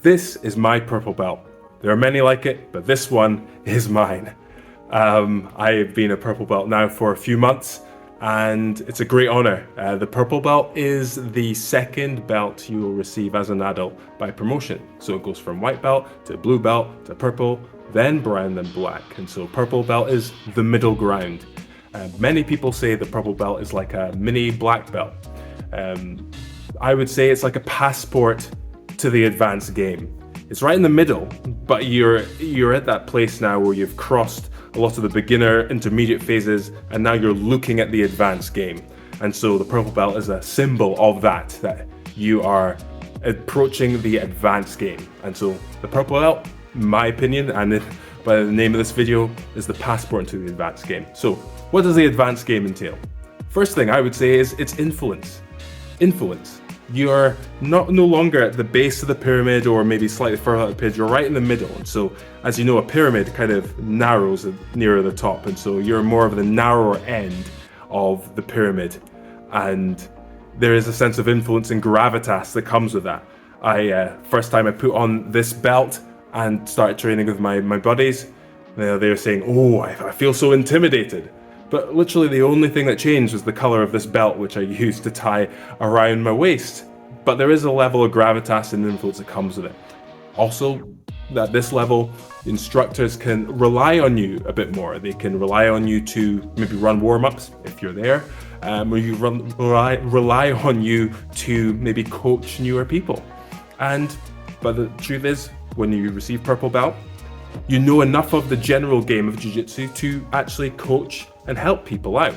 This is my purple belt. There are many like it, but this one is mine. I've been a purple belt now for a few months, and it's a great honor. The purple belt is the second belt you will receive as an adult by promotion. So it goes from white belt to blue belt to purple, then brown, then black. And so purple belt is the middle ground. Many people say the purple belt is like a mini black belt. I would say it's like a passport to the advanced game. It's right in the middle, but you're at that place now where you've crossed a lot of the beginner, intermediate phases, and now you're looking at the advanced game. And so the purple belt is a symbol of that you are approaching the advanced game. And so the purple belt, in my opinion, and by the name of this video, is the passport into the advanced game. So what does the advanced game entail? First thing I would say is it's influence. Influence. You're no longer at the base of the pyramid or maybe slightly further out the pyramid, you're right in the middle. And so, as you know, a pyramid kind of narrows nearer the top. And so you're more of the narrower end of the pyramid. And there is a sense of influence and gravitas that comes with that. First time I put on this belt and started training with my buddies, they were saying, oh, I feel so intimidated. But literally the only thing that changed was the color of this belt, which I used to tie around my waist. But there is a level of gravitas and influence that comes with it. Also, at this level, instructors can rely on you a bit more. They can rely on you to maybe run warm-ups if you're there, or you rely on you to maybe coach newer people. But the truth is, when you receive purple belt, you know enough of the general game of jiu-jitsu to actually coach and help people out.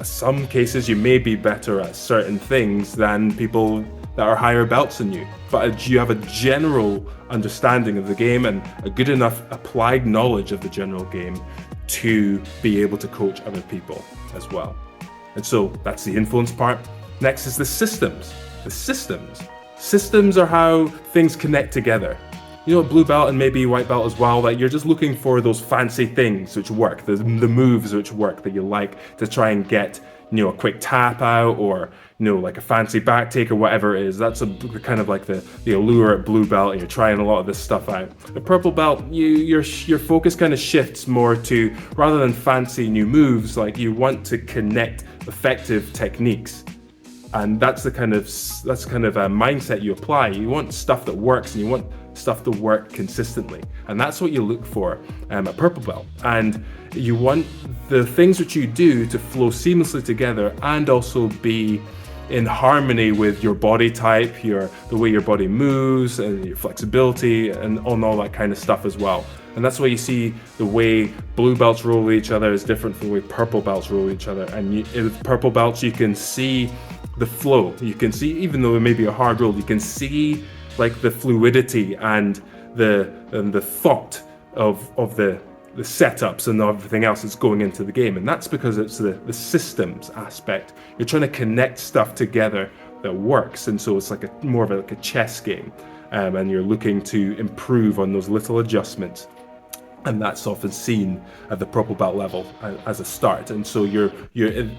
Some cases you may be better at certain things than people that are higher belts than you, but you have a general understanding of the game and a good enough applied knowledge of the general game to be able to coach other people as well. And so that's the influence part. Next is the systems. The systems are how things connect together. You know, blue belt and maybe white belt as well, that you're just looking for those fancy things which work, the moves which work that you like to try and get, a quick tap out or, like a fancy back take or whatever it is. That's kind of like the allure at blue belt, and you're trying a lot of this stuff out. The purple belt, your focus kind of shifts more to, rather than fancy new moves, like you want to connect effective techniques. And that's the kind of a mindset you apply. You want stuff that works, and you want stuff to work consistently, and that's what you look for at purple belt. And you want the things that you do to flow seamlessly together and also be in harmony with your body type, the way your body moves, and your flexibility, and on all that kind of stuff as well. And that's why you see the way blue belts roll with each other is different from the way purple belts roll with each other. And with purple belts, you can see the flow. You can see, even though it may be a hard roll, you can see like the fluidity and the thought of the setups and everything else that's going into the game. And that's because it's the systems aspect. You're trying to connect stuff together that works. And so it's like more of like a chess game. And you're looking to improve on those little adjustments. And that's often seen at the purple belt level as a start. And so you're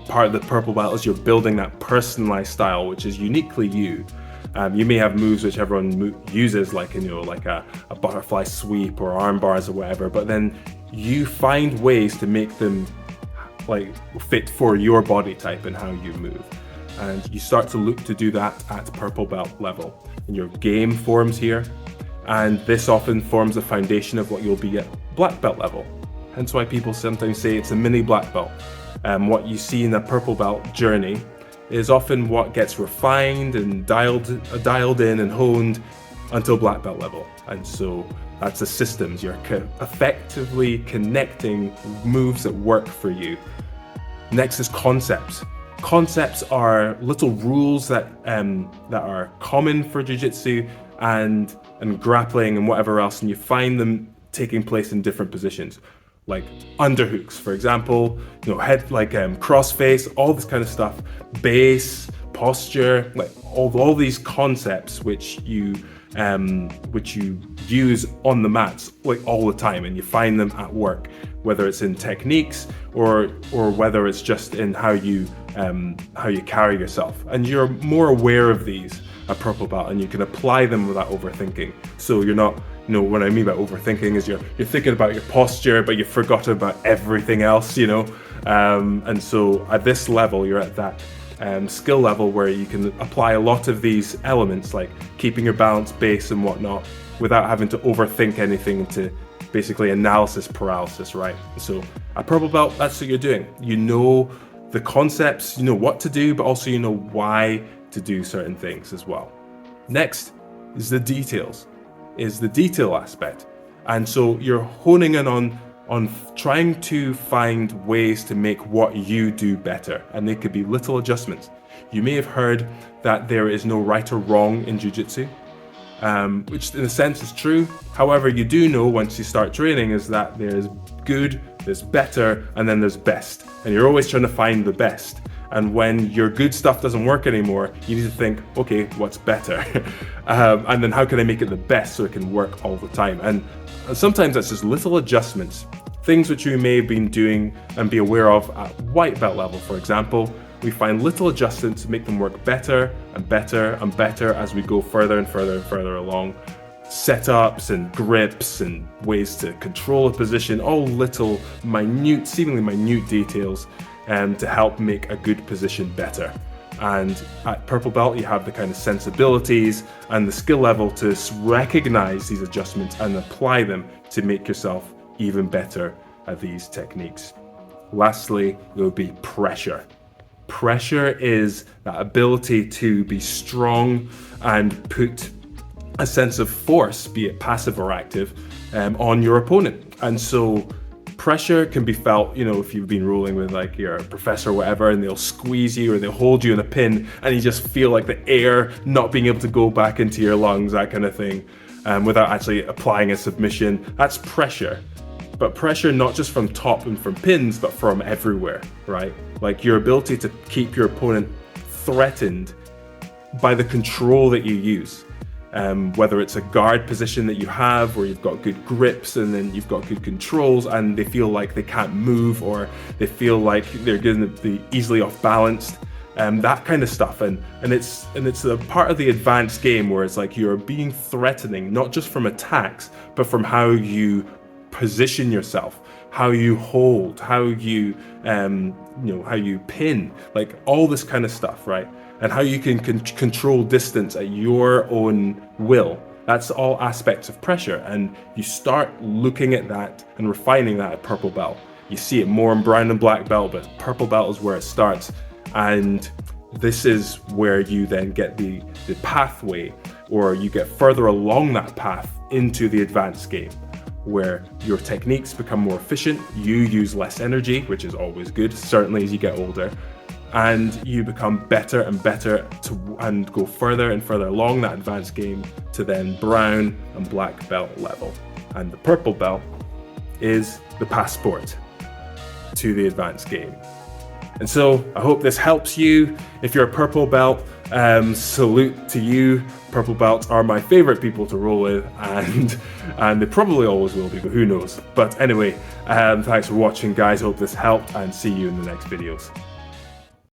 part of the purple belt is you're building that personalized style, which is uniquely you. You may have moves which everyone uses, like like a butterfly sweep or arm bars or whatever, but then you find ways to make them like fit for your body type and how you move. And you start to look to do that at purple belt level. And your game forms here, and this often forms the foundation of what you'll be at black belt level. Hence why people sometimes say it's a mini black belt. What you see in the purple belt journey is often what gets refined and dialed in and honed until black belt level. And so that's the systems. You're effectively connecting moves that work for you. Next is concepts. Concepts are little rules that are common for jiu-jitsu and grappling and whatever else, and you find them taking place in different positions, like underhooks, for example, head, like cross face, all this kind of stuff, base, posture, like all these concepts which you use on the mats like all the time, and you find them at work, whether it's in techniques or whether it's just in how you carry yourself, and you're more aware of these a purple belt, and you can apply them without overthinking. So you're not, what I mean by overthinking is you're thinking about your posture, but you've forgotten about everything else, and so at this level, you're at that skill level where you can apply a lot of these elements, like keeping your balance, base and whatnot, without having to overthink anything into basically analysis paralysis, right? So at purple belt, that's what you're doing. You know the concepts, you know what to do, but also you know why to do certain things as well. Next is the details, is the detail aspect. And so you're honing in on trying to find ways to make what you do better. And they could be little adjustments. You may have heard that there is no right or wrong in jiu-jitsu, which in a sense is true. However, you do know once you start training is that there's good, there's better, and then there's best. And you're always trying to find the best. And when your good stuff doesn't work anymore, you need to think, okay, what's better? And then how can I make it the best so it can work all the time? And sometimes that's just little adjustments, things which you may have been doing and be aware of at white belt level, for example. We find little adjustments to make them work better and better and better as we go further and further and further along. Setups and grips and ways to control a position, all little minute, seemingly minute details to help make a good position better. And at purple belt, you have the kind of sensibilities and the skill level to recognize these adjustments and apply them to make yourself even better at these techniques. Lastly, it would be pressure. Pressure is that ability to be strong and put a sense of force, be it passive or active, on your opponent. And so pressure can be felt, if you've been rolling with like your professor or whatever, and they'll squeeze you or they'll hold you in a pin and you just feel like the air not being able to go back into your lungs, that kind of thing, without actually applying a submission. That's pressure. But pressure not just from top and from pins, but from everywhere, right? Like your ability to keep your opponent threatened by the control that you use. Whether it's a guard position that you have where you've got good grips and then you've got good controls and they feel like they can't move, or they feel like they're going to be easily off balanced, that kind of stuff. And it's a part of the advanced game where it's like you're being threatening, not just from attacks, but from how you position yourself, how you hold, how you how you pin, like all this kind of stuff, right? And how you can control distance at your own will. That's all aspects of pressure, and you start looking at that and refining that at purple belt. You see it more in brown and black belt, but purple belt is where it starts. And this is where you then get the pathway, or you get further along that path into the advanced game, where your techniques become more efficient, you use less energy, which is always good, certainly as you get older, and you become better and better and go further and further along that advanced game to then brown and black belt level. And the purple belt is the passport to the advanced game. And so I hope this helps you. If you're a purple belt, salute to you. Purple belts are my favorite people to roll with, and they probably always will be, but who knows. But anyway, thanks for watching, guys. Hope this helped, and see you in the next videos.